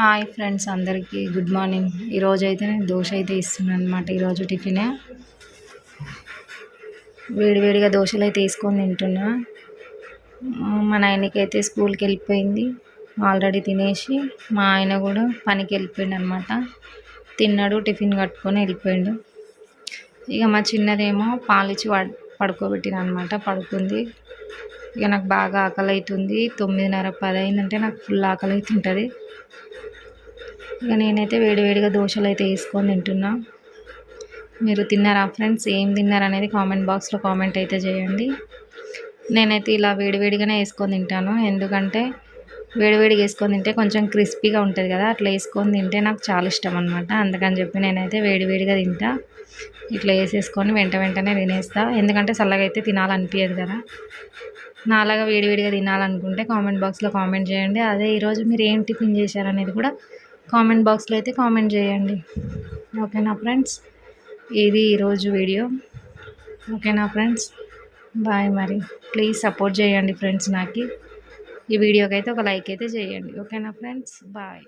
Hi friends, అందరికీ good morning. ఈరోజు అయితే నేను దోశ అయితే ఇస్తున్నాను అనమాట. ఈరోజు టిఫిన్ వేడివేడిగా దోశలు అయితే వేసుకొని తింటున్నా. మా నాయనకి అయితే స్కూల్కి వెళ్ళిపోయింది, ఆల్రెడీ తినేసి. మా ఆయన కూడా పనికి వెళ్ళిపోయింది అనమాట. తిన్నాడు, టిఫిన్ కట్టుకొని వెళ్ళిపోయిండు. ఇక మా చిన్నదేమో పాలిచ్చి పడుకోబెట్టిన అనమాట. పడుకుంది. ఇక నాకు బాగా ఆకలి అవుతుంది. 9:30 10 అయిందంటే నాకు ఫుల్ ఆకలి అవుతుంటుంది. ఇక నేనైతే వేడివేడిగా దోశలు అయితే వేసుకొని తింటున్నా. మీరు తిన్నారా ఫ్రెండ్స్? ఏం తిన్నారు అనేది కామెంట్ బాక్స్లో కామెంట్ అయితే చేయండి. నేనైతే ఇలా వేడివేడిగానే వేసుకొని తింటాను, ఎందుకంటే వేడివేడిగా వేసుకొని తింటే కొంచెం క్రిస్పీగా ఉంటుంది కదా. అట్లా వేసుకొని తింటే నాకు చాలా ఇష్టం అనమాట. అందుకని చెప్పి నేనైతే వేడివేడిగా తింటా. ఇట్లా వేసేసుకొని వెంటనే తినేస్తా, ఎందుకంటే చల్లగా అయితే తినాలనిపించదు కదా. నాలాగా వేడివేడిగా తినాలనుకుంటే కామెంట్ బాక్స్లో కామెంట్ చేయండి. అదే ఈరోజు మీరు ఏం టిఫిన్ చేశారనేది కూడా కామెంట్ బాక్స్లో అయితే కామెంట్ చేయండి. ఓకేనా ఫ్రెండ్స్? ఇది ఈరోజు వీడియో. ఓకేనా ఫ్రెండ్స్? బాయ్. మరి ప్లీజ్ సపోర్ట్ చేయండి ఫ్రెండ్స్. నాకు ఈ వీడియోకి అయితే ఒక లైక్ అయితే చేయండి. ఓకేనా ఫ్రెండ్స్? బాయ్.